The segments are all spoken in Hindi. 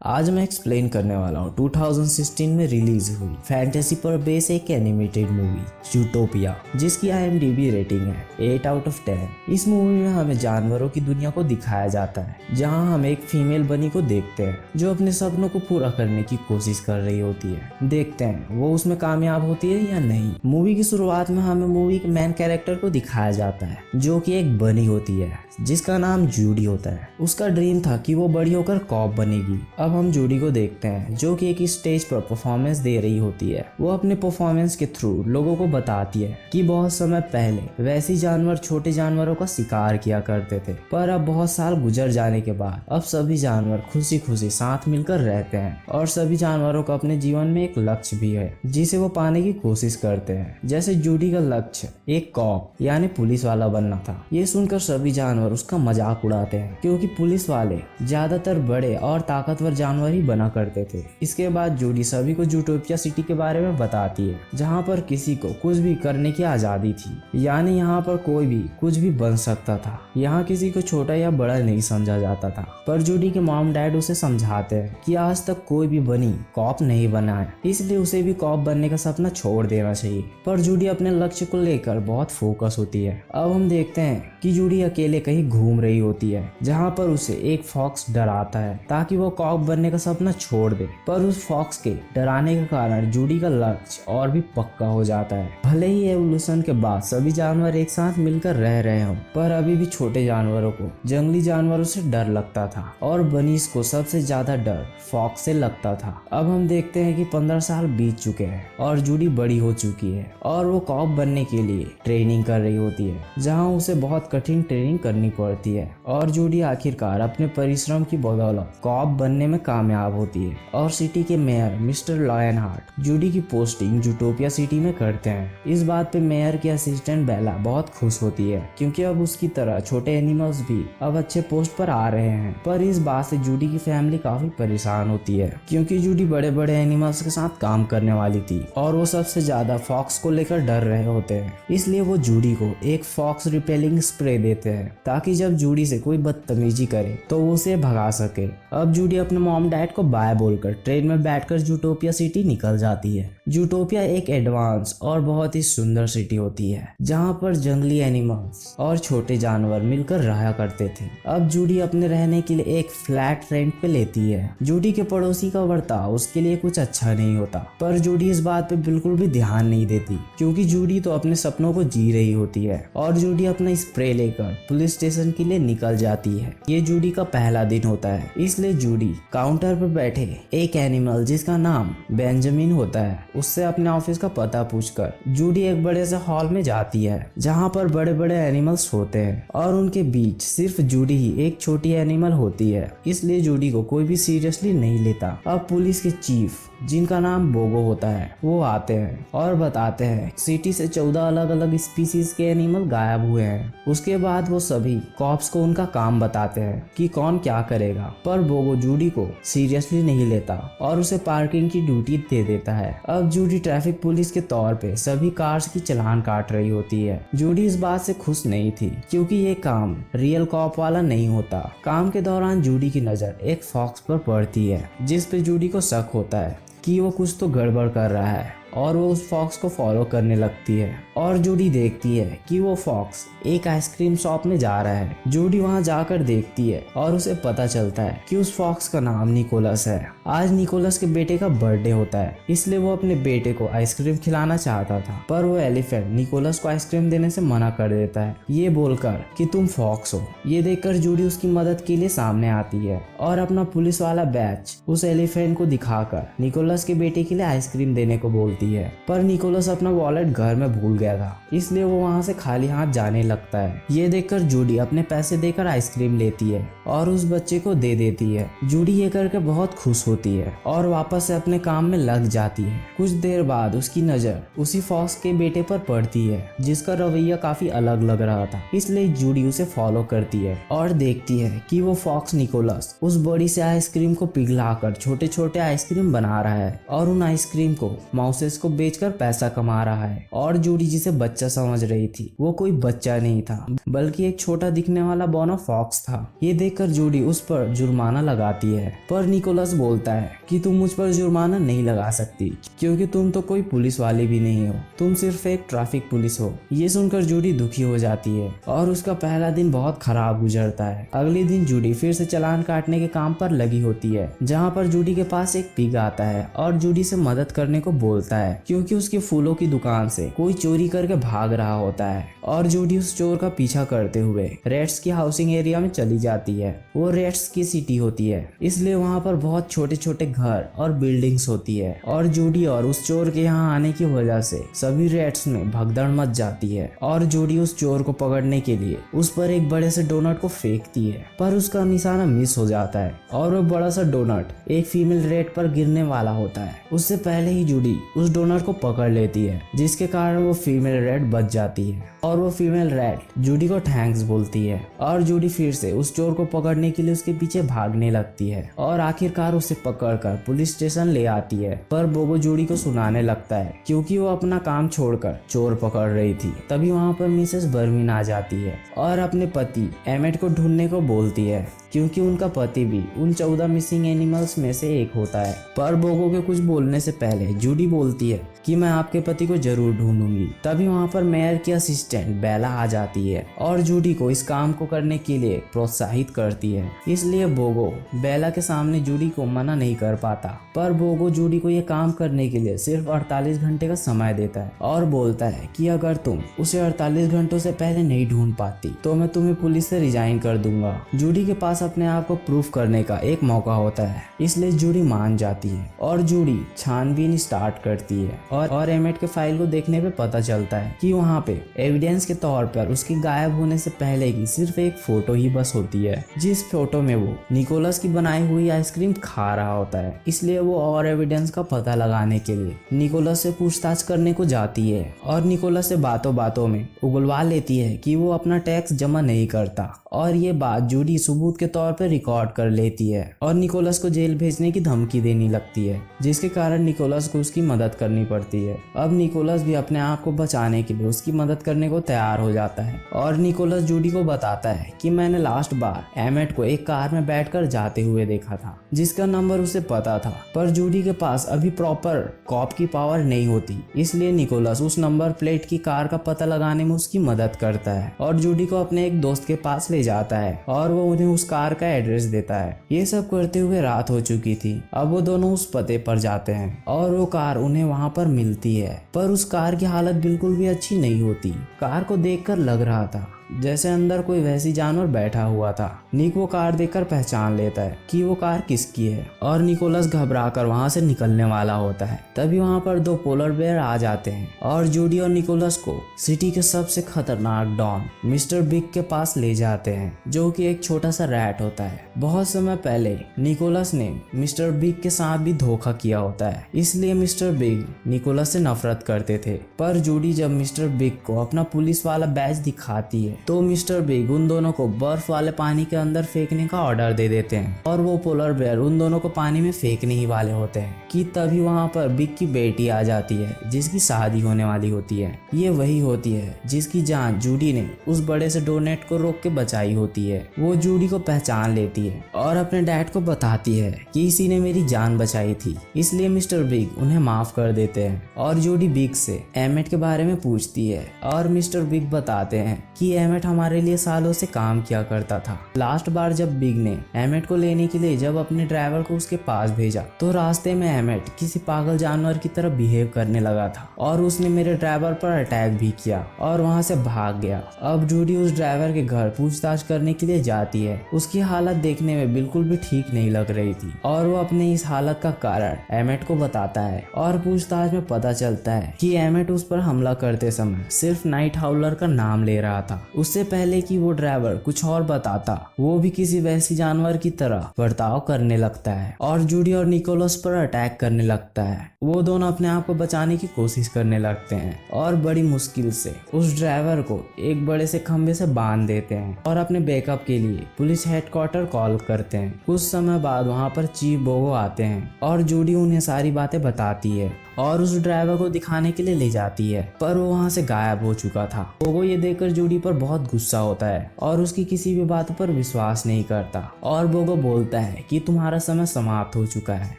आज मैं एक्सप्लेन करने वाला हूँ 2016 में रिलीज हुई फैंटेसी पर बेस एक एनिमेटेड मूवी जूटोपिया, जिसकी IMDb रेटिंग है 8 आउट ऑफ 10। इस मूवी में हमें जानवरों की दुनिया को दिखाया जाता है, जहाँ हम एक फीमेल बनी को देखते हैं जो अपने सपनों को पूरा करने की कोशिश कर रही होती है। देखते हैं वो उसमें कामयाब होती है या नहीं। मूवी की शुरुआत में हमें मूवी के मेन कैरेक्टर को दिखाया जाता है, जो कि एक बनी होती है जिसका नाम जूडी होता है। उसका ड्रीम था कि वो बड़ी होकर कॉप बनेगी। अब हम जूडी को देखते हैं जो कि एक स्टेज पर परफॉर्मेंस दे रही होती है। वो अपने परफॉर्मेंस के थ्रू लोगों को बताती है कि बहुत समय पहले वैसी जानवर छोटे जानवरों का शिकार किया करते थे, पर अब बहुत साल गुजर जाने के बाद अब सभी जानवर खुशी खुशी साथ मिलकर रहते हैं और सभी जानवरों का अपने जीवन में एक लक्ष्य भी है जिसे वो पाने की कोशिश करते हैं। जैसे जूडी का लक्ष्य एक कॉप यानी पुलिस वाला बनना था। ये सुनकर सभी जानवर उसका मजाक उड़ाते हैं क्योंकि पुलिस वाले ज्यादातर बड़े और ताकतवर जानवर ही बना करते थे। इसके बाद जूडी सभी को जूटोपिया सिटी के बारे में बताती है, जहाँ पर किसी को कुछ भी करने की आजादी थी, यानी यहाँ पर कोई भी कुछ भी बन सकता था। यहाँ किसी को छोटा या बड़ा नहीं समझा जाता था। पर जूडी के मॉम डैड उसे समझाते हैं कि आज तक कोई भी बनी कॉप नहीं बना है, इसलिए उसे भी कॉप बनने का सपना छोड़ देना चाहिए। पर जूडी अपने लक्ष्य को लेकर बहुत फोकस होती है। अब हम देखते हैं कि जूडी अकेले कहीं घूम रही होती है, जहाँ पर उसे एक फॉक्स डराता है ताकि वो कॉप बनने का सपना छोड़ दे। पर उस फॉक्स के डराने के कारण जूडी का लक्ष्य और भी पक्का हो जाता है। भले ही एवोल्यूशन के बाद सभी जानवर एक साथ मिलकर रह रहे हों, पर अभी भी छोटे जानवरों को जंगली जानवरों से डर लगता था और बनीस को सबसे ज्यादा डर फॉक्स से लगता था। अब हम देखते हैं कि 15 साल बीत चुके हैं और जूडी बड़ी हो चुकी है और वो कॉप बनने के लिए ट्रेनिंग कर रही होती है, जहाँ उसे बहुत कठिन ट्रेनिंग करनी पड़ती है। और जूडी आखिरकार अपने परिश्रम की बदौलत कॉप बनने में कामयाब होती है और सिटी के मेयर मिस्टर लायनहार्ट जूडी की पोस्टिंग जूटोपिया सिटी में करते हैं। इस बात पे मेयर की असिस्टेंट बेला बहुत खुश होती है क्योंकि अब उसकी तरह छोटे एनिमल्स भी अब अच्छे पोस्ट पर आ रहे हैं। पर इस बात से जूडी की फैमिली काफी परेशान होती है क्योंकि जूडी बड़े बड़े एनिमल्स के साथ काम करने वाली थी और वो सबसे ज्यादा फॉक्स को लेकर डर रहे होते हैं। इसलिए वो जूडी को एक फॉक्स रिपेलिंग स्प्रे देते हैं ताकि जब जूडी से कोई बदतमीजी करे तो वो उसे भगा सके। अब जूडी अपने मॉम डैड को बाय बोलकर ट्रेन में बैठकर जूटोपिया सिटी निकल जाती है। जूटोपिया एक एडवांस और बहुत ही सुंदर सिटी होती है जहाँ पर जंगली एनिमल्स और छोटे जानवर मिलकर रहा करते थे। अब जूडी अपने रहने के लिए एक फ्लैट रेंट पे लेती है। जूडी के पड़ोसी का बर्ताव उसके लिए कुछ अच्छा नहीं होता, पर जूडी इस बात पे बिल्कुल भी ध्यान नहीं देती क्योंकि जूडी तो अपने सपनों को जी रही होती है। और जूडी अपना स्प्रे लेकर पुलिस स्टेशन के लिए निकल जाती है। ये जूडी का पहला दिन होता है, इसलिए जूडी काउंटर पर बैठे एक एनिमल जिसका नाम बेंजामिन होता है उससे अपने ऑफिस का पता पूछकर जूडी एक बड़े से हॉल में जाती है जहाँ पर बड़े बड़े एनिमल्स होते हैं और उनके बीच सिर्फ जूडी ही एक छोटी एनिमल होती है, इसलिए जूडी को कोई भी सीरियसली नहीं लेता। अब पुलिस के चीफ जिनका नाम बोगो होता है वो आते हैं और बताते हैं सिटी से 14 अलग अलग स्पीसीज के एनिमल गायब हुए हैं। उसके बाद वो सभी कॉप्स को उनका काम बताते हैं कि कौन क्या करेगा, पर बोगो जूडी को सीरियसली नहीं लेता और उसे पार्किंग की ड्यूटी दे देता है। अब जूडी ट्रैफिक पुलिस के तौर पे सभी कार्स की चालान काट रही होती है। जूडी इस बात से खुश नहीं थी क्योंकि ये काम रियल कॉप वाला नहीं होता। काम के दौरान जूडी की नजर एक फॉक्स पर पड़ती है जिस पे जूडी को शक होता है कि वो कुछ तो गड़बड़ कर रहा है और वो उस फॉक्स को फॉलो करने लगती है। और जूडी देखती है कि वो फॉक्स एक आइसक्रीम शॉप में जा रहा है। जूडी वहां जाकर देखती है और उसे पता चलता है कि उस फॉक्स का नाम निकोलस है। आज निकोलस के बेटे का बर्थडे होता है, इसलिए वो अपने बेटे को आइसक्रीम खिलाना चाहता था, पर वो एलिफेंट निकोलस को आइसक्रीम देने से मना कर देता है, ये बोलकर कि तुम फॉक्स हो। ये देखकर जूडी उसकी मदद के लिए सामने आती है और अपना पुलिस वाला बैच उस एलिफेंट को दिखाकर निकोलस के बेटे के लिए आइसक्रीम देने को बोलती है। पर निकोलस अपना वॉलेट घर में भूल गया था, इसलिए वो वहां से खाली हाथ जाने लगता है। ये देखकर जूडी अपने पैसे देकर आइसक्रीम लेती है और उस बच्चे को दे देती है। जूडी ये करके बहुत खुश होती है और वापस से अपने काम में लग जाती है। कुछ देर बाद उसकी नजर उसी फॉक्स के बेटे पर पड़ती है जिसका रवैया काफी अलग लग रहा था, इसलिए जूडी उसे फॉलो करती है और देखती है कि वो फॉक्स निकोलस उस बड़ी से आइसक्रीम को पिघलाकर छोटे छोटे आइसक्रीम बना रहा है और उन आइसक्रीम को माउसेस ड्रग्स को बेचकर पैसा कमा रहा है। और जूडी जिसे बच्चा समझ रही थी वो कोई बच्चा नहीं था बल्कि एक छोटा दिखने वाला बोनो फॉक्स था। ये देखकर जूडी उस पर जुर्माना लगाती है, पर निकोलस बोलता है कि तुम मुझ पर जुर्माना नहीं लगा सकती क्योंकि तुम तो कोई पुलिस वाले भी नहीं हो, तुम सिर्फ एक ट्रैफिक पुलिस हो। ये सुनकर जूडी दुखी हो जाती है और उसका पहला दिन बहुत खराब गुजरता है। अगले दिन जूडी फिर से चालान काटने के काम पर लगी होती है, जहाँ पर जूडी के पास एक पिग आता है और जूडी से मदद करने को बोलता है क्योंकि उसके फूलों की दुकान से कोई चोरी करके भाग रहा होता है। और जूडी उस चोर का पीछा करते हुए रेड्स की हाउसिंग एरिया में चली जाती है। वो रेड्स की सिटी होती है, इसलिए वहाँ पर बहुत छोटे छोटे घर और बिल्डिंग्स होती है। और जूडी और उस चोर के यहाँ आने की वजह से सभी रेड्स में भगदड़ मच जाती है और जूडी उस चोर को पकड़ने के लिए उस पर एक बड़े से डोनट को फेंकती है, पर उसका निशाना मिस हो जाता है और वो बड़ा सा डोनट एक फीमेल रेड पर गिरने वाला होता है। उससे पहले ही जूडी उस डोनट को पकड़ लेती है, जिसके कारण वो फीमेल रेड बच जाती है और वो फीमेल रेड जूडी को थैंक्स बोलती है। और जूडी फिर से उस चोर को पकड़ने के लिए उसके पीछे भागने लगती है और आखिरकार उसे पकड़कर पुलिस स्टेशन ले आती है। पर बोगो जूडी को सुनाने लगता है क्योंकि वो अपना काम छोड़कर चोर पकड़ रही थी। तभी वहाँ पर मिसेस बर्मिन आ जाती है और अपने पति एमेट को ढूंढने को बोलती है क्योंकि उनका पति भी उन 14 मिसिंग एनिमल्स में से एक होता है। पर बोगो के कुछ बोलने से पहले जूडी बोलती है कि मैं आपके पति को जरूर ढूंढूंगी। तभी वहाँ पर मेयर की असिस्टेंट बेला आ जाती है और जूडी को इस काम को करने के लिए प्रोत्साहित करती है। इसलिए बोगो बेला के सामने जूडी को मना नहीं कर पाता, पर बोगो जूडी को ये काम करने के लिए सिर्फ 48 घंटे का समय देता है और बोलता है कि अगर तुम उसे 48 घंटों से पहले नहीं ढूंढ पाती तो मैं तुम्हें पुलिस से रिजाइन कर दूंगा। जूडी के पास अपने आप को प्रूफ करने का एक मौका होता है, इसलिए जूडी मान जाती है और जूडी छानबीन स्टार्ट करती है। और एमेट के फाइल को देखने पे पता चलता है कि वहाँ पे एविडेंस के तौर पर उसके गायब होने से पहले की सिर्फ एक फोटो ही बस होती है, जिस फोटो में वो निकोलस की बनाई हुई आइसक्रीम खा रहा होता है। इसलिए वो और एविडेंस का पता लगाने के लिए निकोलस से पूछताछ करने को जाती है और निकोलस से बातों बातों में उगलवा लेती है कि वो अपना टैक्स जमा नहीं करता। और ये बात जूडी सबूत के तौर पर रिकॉर्ड कर लेती है और निकोलस को जेल भेजने की धमकी देने लगती है, जिसके कारण निकोलस को उसकी मदद करनी पड़ती है। अब निकोलस भी अपने आप को बचाने के लिए उसकी मदद करने को तैयार हो जाता है और निकोलस जूडी को बताता है कि मैंने लास्ट बार एमेट को एक कार में बैठकर जाते हुए देखा था, जिसका नंबर उसे पता था। पर जूडी के पास अभी प्रॉपर कॉप की पावर नहीं होती, इसलिए निकोलस उस नंबर प्लेट की कार का पता लगाने में उसकी मदद करता है और जूडी को अपने एक दोस्त के पास ले जाता है और वो उन्हें उस कार का एड्रेस देता है। ये सब करते हुए रात हो चुकी थी। अब वो दोनों उस पते पर जाते हैं और वो कार उन्हें वहाँ पर मिलती है, पर उस कार की हालत बिल्कुल भी अच्छी नहीं होती। कार को देखकर लग रहा था जैसे अंदर कोई वैसी जानवर बैठा हुआ था। निक वो कार देखकर पहचान लेता है कि वो कार किसकी है और निकोलस घबराकर वहां से निकलने वाला होता है। तभी वहां पर 2 पोलर बेयर आ जाते हैं और जूडी और निकोलस को सिटी के सबसे खतरनाक डॉन मिस्टर बिग के पास ले जाते हैं, जो कि एक छोटा सा रैट होता है। बहुत समय पहले निकोलस ने मिस्टर बिग के साथ भी धोखा किया होता है, इसलिए मिस्टर बिग निकोलस से नफरत करते थे। पर जूडी जब मिस्टर बिग को अपना पुलिस वाला बैज दिखाती है तो मिस्टर बिग उन दोनों को बर्फ वाले पानी के अंदर फेंकने का ऑर्डर दे देते हैं और वो पोलर बेयर उन दोनों को पानी में फेंकने ही वाले होते हैं कि तभी वहाँ पर बिग की बेटी आ जाती है, जिसकी शादी होने वाली होती है। ये वही होती है जिसकी जान जूडी ने उस बड़े से डोनेट को रोक के बचाई होती है। वो जूडी को पहचान लेती है और अपने डैड को बताती है कि इसी ने मेरी जान बचाई थी, इसलिए मिस्टर बिग उन्हें माफ कर देते हैं। और जूडी बिग से एमेट के बारे में पूछती है और मिस्टर बिग बताते हैं कि एमेट हमारे लिए सालों से काम किया करता था। लास्ट बार जब बिग ने एमेट को लेने के लिए जब अपने ड्राइवर को उसके पास भेजा तो रास्ते में एमेट किसी पागल जानवर की तरह बिहेव करने लगा था और उसने मेरे ड्राइवर पर अटैक भी किया और वहां से भाग गया। अब जूडी उस ड्राइवर के घर पूछताछ करने के लिए जाती है। उसकी हालत देखने में बिल्कुल भी ठीक नहीं लग रही थी और वो अपने इस हालत का कारण एमेट को बताता है और पूछताछ में पता चलता है कि एमेट उस पर हमला करते समय सिर्फ नाइट हाउलर का नाम ले रहा था, उससे पहले कि वो ड्राइवर कुछ और बताता। वो भी किसी वैसी जानवर की तरह बर्ताव करने लगता है और जूडी और निकोलस पर अटैक करने लगता है। वो दोनों अपने आप को बचाने की कोशिश करने लगते हैं और बड़ी मुश्किल से उस ड्राइवर को एक बड़े से खंबे से बांध देते हैं और अपने बैकअप के लिए पुलिस हेडक्वार्टर कॉल करते हैं। कुछ समय बाद वहाँ पर चीफ बोगो आते हैं और जूडी उन्हें सारी बातें बताती है और उस ड्राइवर को दिखाने के लिए ले जाती है, पर वो वहाँ से गायब हो चुका था। बोगो ये देखकर जूडी पर बहुत गुस्सा होता है और उसकी किसी भी बात पर विश्वास नहीं करता और बोगो बोलता है कि तुम्हारा समय समाप्त हो चुका है।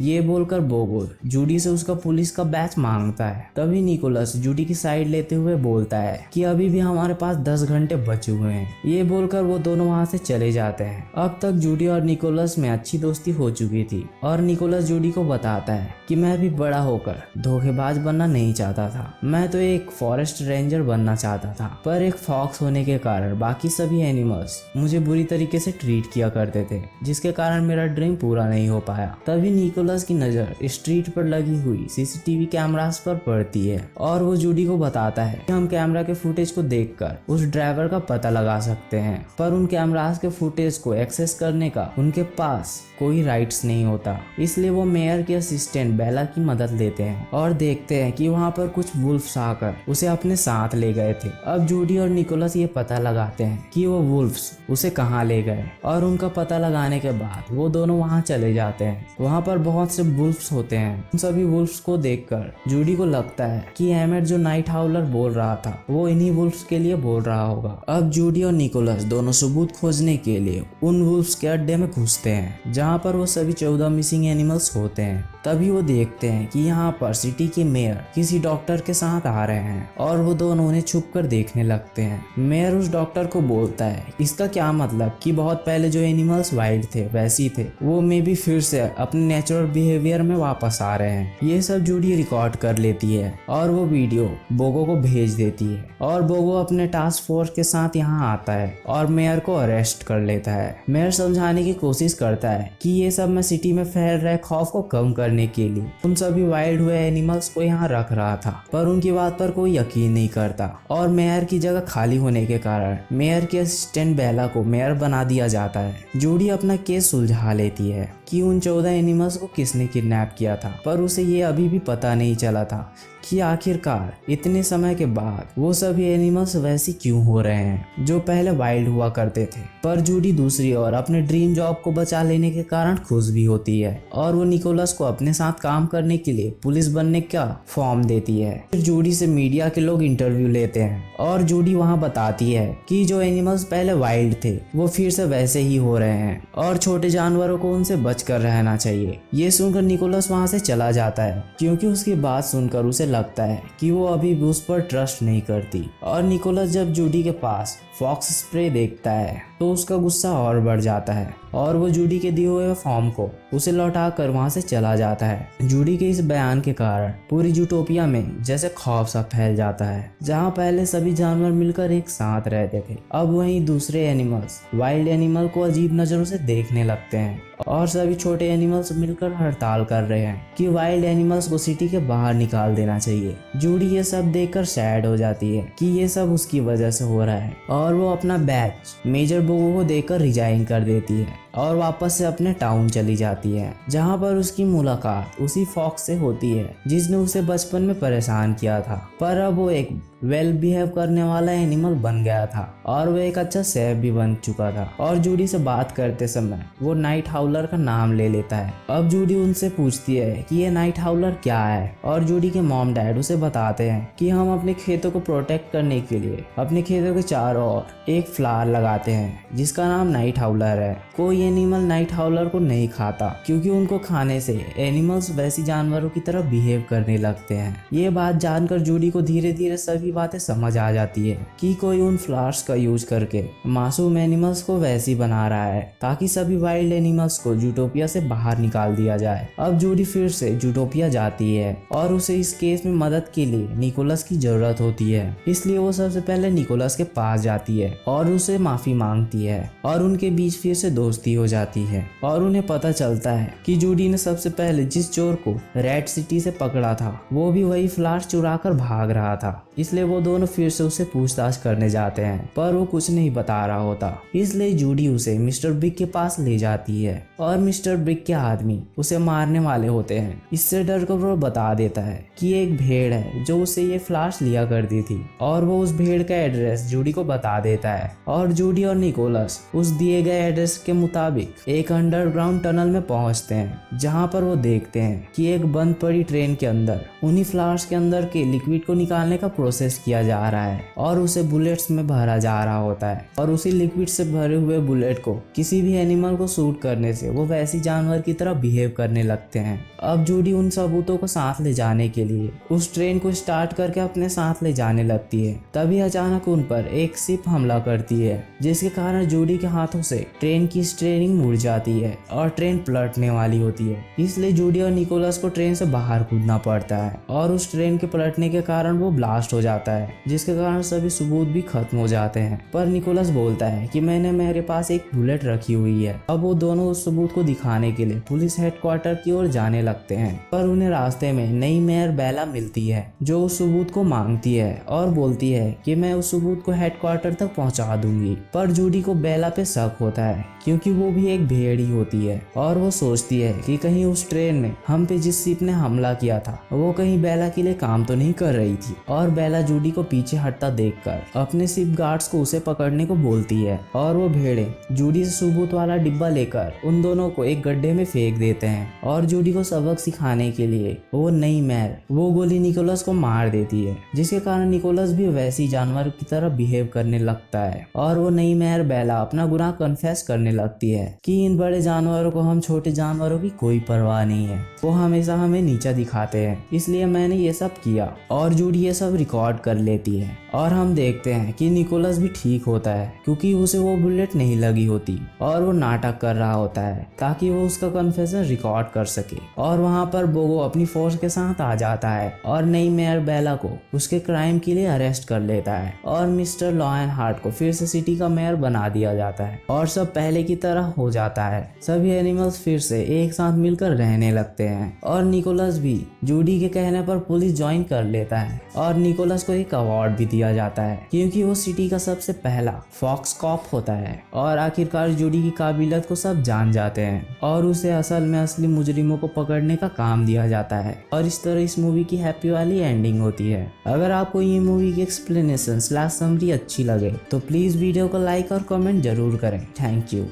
ये बोलकर बोगो जूडी से उसका पुलिस का बैच मांगता है। तभी निकोलस जूडी की साइड लेते हुए बोलता है कि अभी भी हमारे पास 10 घंटे बचे हुए हैं। ये बोलकर वो दोनों वहाँ से चले जाते हैं। अब तक जूडी और निकोलस में अच्छी दोस्ती हो चुकी थी और निकोलस जूडी को बताता है कि मैं भी बड़ा होकर धोखेबाज बनना नहीं चाहता था। मैं तो एक फॉरेस्ट रेंजर बनना चाहता था, पर एक फॉक्स होने के कारण बाकी सभी एनिमल्स मुझे बुरी तरीके से ट्रीट किया करते थे, जिसके कारण मेरा ड्रीम पूरा नहीं हो पाया। तभी निकोलस की नजर स्ट्रीट पर लगी हुई सीसीटीवी कैमरास पर पड़ती है और वो जूडी को बताता है कि हम कैमरा के फुटेज को देखकर उस ड्राइवर का पता लगा सकते हैं, पर उन कैमरास के फुटेज को एक्सेस करने का उनके पास कोई राइट्स नहीं होता। इसलिए वो मेयर के असिस्टेंट बेला की मदद लेते हैं और देखते हैं कि वहाँ पर कुछ वुल्फ्स आकर उसे अपने साथ ले गए थे। अब जूडी और निकोलस ये पता लगाते हैं कि वो वुल्फ्स उसे कहाँ ले गए और उनका पता लगाने के बाद वो दोनों वहाँ चले जाते हैं। वहाँ पर बहुत से वुल्फ्स होते हैं। उन सभी वुल्फ्स को देखकर जूडी को लगता है कि एमेट जो नाइट हाउलर बोल रहा था वो इन्हीं वुल्फ्स के लिए बोल रहा होगा। अब जूडी और निकोलस दोनों सबूत खोजने के लिए उन वुल्फ्स के अड्डे में घुसते हैं जहाँ पर वो सभी 14 मिसिंग एनिमल्स होते हैं। तभी वो देखते हैं कि यहाँ पर सिटी के मेयर किसी डॉक्टर के साथ आ रहे हैं और वो दोनों उन्हें छुप कर देखने लगते हैं। मेयर उस डॉक्टर को बोलता है इसका क्या मतलब कि बहुत पहले जो एनिमल्स वाइल्ड थे वैसी थे, वो मे भी फिर से अपने नेचुरल बिहेवियर में वापस आ रहे हैं। ये सब जूडी रिकॉर्ड कर लेती है और वो वीडियो बोगो को भेज देती है और बोगो अपने टास्क फोर्स के साथ यहाँ आता है और मेयर को अरेस्ट कर लेता है। मेयर समझाने की कोशिश करता है कि ये सब मैं सिटी में फैल रहे खौफ को कम करने के लिए उन सभी वाइल्ड हुए एनिमल्स को यहाँ रख रहा था, पर उनकी बात पर कोई यकीन नहीं करता और मेयर की जगह खाली होने के कारण मेयर के असिस्टेंट बेला को मेयर बना दिया जाता है। जूडी अपना केस सुलझा लेती है कि उन 14 एनिमल्स को किसने किडनैप किया था, पर उसे ये अभी भी पता नहीं चला था कि आखिरकार इतने समय के बाद वो सभी एनिमल्स वैसे क्यों हो रहे हैं जो पहले वाइल्ड हुआ करते थे। पर जूडी दूसरी ओर अपने ड्रीम जॉब को बचा लेने के कारण खुश भी होती है और वो निकोलस को अपने साथ काम करने के लिए पुलिस बनने का फॉर्म देती है। फिर जूडी से मीडिया के लोग इंटरव्यू लेते हैं और जूडी वहाँ बताती है कि जो एनिमल्स पहले वाइल्ड थे वो फिर से वैसे ही हो रहे हैं और छोटे जानवरों को उनसे बचकर रहना चाहिए। ये सुनकर निकोलस वहाँ से चला जाता है क्योंकि उसकी बात सुनकर उसे लगता है कि वो अभी भी उस पर ट्रस्ट नहीं करती। और निकोलस जब जूडी के पास फॉक्स स्प्रे देखता है तो उसका गुस्सा और बढ़ जाता है और वो जूडी के दिए हुए फॉर्म को उसे लौटा कर वहाँ से चला जाता है। जूडी के इस बयान के कारण पूरी जूटोपिया में जैसे खौफ सा फैल जाता है। जहाँ पहले सभी जानवर मिलकर एक साथ रहते थे, अब वहीं दूसरे एनिमल्स वाइल्ड एनिमल को अजीब नजरों से देखने लगते हैं और सभी छोटे एनिमल्स मिलकर हड़ताल कर रहे हैं कि वाइल्ड एनिमल्स को सिटी के बाहर निकाल देना चाहिए। जूडी ये सब देखकर सैड हो जाती है कि ये सब उसकी वजह से हो रहा है और वो अपना बैच मेजर बोगो को देकर रिजाइन कर देती है और वापस से अपने टाउन चली जाती है, जहाँ पर उसकी मुलाकात उसी फॉक्स से होती है जिसने उसे बचपन में परेशान किया था। पर अब वो एक वेल बिहेव करने वाला एनिमल बन गया था और वो एक अच्छा शेफ भी बन चुका था। और जूडी से बात करते समय वो नाइट हाउलर का नाम ले लेता है। अब जूडी उनसे पूछती है कि ये नाइट हाउलर क्या है और जूडी के मॉम डैड उसे बताते हैं कि हम अपने खेतों को प्रोटेक्ट करने के लिए अपने खेतों के चारों ओर एक फ्लावर लगाते हैं जिसका नाम नाइट हाउलर है। कोई एनिमल नाइट हाउलर को नहीं खाता क्योंकि उनको खाने से एनिमल्स वैसी जानवरों की तरह बिहेव करने लगते हैं। ये बात जानकर जूडी को धीरे धीरे सभी बातें समझ आ जाती है कि कोई उन फ्लावर्स का यूज करके मासूम एनिमल्स को वैसी बना रहा है ताकि सभी वाइल्ड एनिमल्स को जूटोपिया से बाहर निकाल दिया जाए। अब जूडी फिर से जूटोपिया जाती है और उसे इस केस में मदद के लिए निकोलस की जरूरत होती है, इसलिए वो सबसे पहले निकोलस के पास जाती है और उसे माफी मांगती है और उनके बीच फिर से दोस्ती हो जाती है और उन्हें पता चलता है कि जूडी ने सबसे पहले जिस चोर को रेड सिटी से पकड़ा था वो भी वही फ्लावर्स चुरा कर भाग रहा था। इसलिए वो दोनों फिर से उसे पूछताछ करने जाते हैं, पर वो कुछ नहीं बता रहा होता। इसलिए जूडी उसे मिस्टर बिग के पास ले जाती है और मिस्टर बिग के आदमी उसे मारने वाले होते हैं। इससे डर कर वो बता देता है कि एक भेड़ है जो उसे ये फ्लाश लिया करती थी, और वो उस भेड़ का एड्रेस जूडी को बता देता है। और जूडी और निकोलस उस दिए गए एड्रेस के मुताबिक एक अंडरग्राउंड टनल में पहुंचते हैं, जहां पर वो देखते हैं कि एक बंद पड़ी ट्रेन के अंदर उन्हीं फ्लाश के अंदर के लिक्विड को निकालने का प्रोसेस किया जा रहा है और उसे बुलेट्स में भरा जा रहा होता है। और उसी लिक्विड से भरे हुए बुलेट को किसी भी एनिमल को शूट करने से वो वैसी जानवर की तरह बिहेव करने लगते हैं। अब जूडी उन सबूतों को साथ ले जाने के लिए उस ट्रेन को स्टार्ट करके अपने साथ ले जाने लगती है। तभी अचानक उन पर एक शिप हमला करती है, जिसके कारण जूडी के हाथों से ट्रेन की स्टीयरिंग मुड़ जाती है और ट्रेन पलटने वाली होती है। इसलिए जूडी और निकोलस को ट्रेन से बाहर कूदना पड़ता है और उस ट्रेन के पलटने के कारण वो ब्लास्ट हो जाता है, जिसके कारण सभी सबूत भी खत्म हो जाते हैं। पर निकोलस बोलता है कि मेरे पास एक बुलेट रखी हुई है। अब वो दोनों उस सबूत को दिखाने के लिए पुलिस हेडक्वार्टर की ओर जाने लगते हैं, पर उन्हें रास्ते में नई मेयर बेला मिलती है, जो उस सबूत को मांगती है और बोलती है कि मैं उस सबूत को हेडक्वार्टर तक पहुंचा दूंगी। पर जूडी को बेला पे शक होता है, क्योंकि वो भी एक भेड़ ही होती है, और वो सोचती है कि कहीं उस ट्रेन में हम पे जिस शिप ने हमला किया था वो कहीं बेला के लिए काम तो नहीं कर रही थी। और बेला जूडी को पीछे हटता देखकर अपने शिप गार्ड्स को उसे पकड़ने को बोलती है, और वो भेड़े जूडी से सबूत वाला डिब्बा लेकर उन दोनों को एक गड्ढे में फेंक देते हैं। और जूडी को सबक सिखाने के लिए वो नई मेयर वो गोली निकोलस को मार देती है, जिसके कारण निकोलस भी वैसी जानवर की तरह बिहेव करने लगता है। और वो नई मेयर बेला अपना गुनाह कन्फेस करने लगती है कि इन बड़े जानवरों को हम छोटे जानवरों की कोई परवाह नहीं है, वो हमेशा हमें नीचा दिखाते हैं, इसलिए मैंने ये सब किया। और जूडी ये सब रिकॉर्ड कर लेती है और हम देखते हैं कि निकोलस भी ठीक होता है, क्योंकि उसे वो बुलेट नहीं लगी होती और वो नाटक कर रहा होता है ताकि वो उसका कन्फेशन रिकॉर्ड कर सके। और वहाँ पर बोगो अपनी फोर्स के साथ आ जाता है और नई मेयर बेला को उसके क्राइम के लिए अरेस्ट कर लेता है, और मिस्टर लॉयन हार्ट को फिर से सिटी का मेयर बना दिया जाता है और सब पहले की तरह हो जाता है। सभी एनिमल्स फिर से एक साथ मिलकर रहने लगते हैं और निकोलस भी जूडी के कहने पर पुलिस ज्वाइन कर लेता है, और निकोलस को एक अवार्ड भी दिया जाता है क्योंकि वो सिटी का सबसे पहला फॉक्स कॉप होता है। और आखिरकार जूडी की काबिलियत को सब जान जाते हैं और उसे असल में असली मुजरिमों को पकड़ने का काम दिया जाता है, और इस तरह इस मूवी की हैप्पी वाली एंडिंग होती है। अगर आपको ये मूवी की एक्सप्लेनेशन / समरी अच्छी लगे तो प्लीज वीडियो को लाइक और कमेंट जरूर करें। Thank you.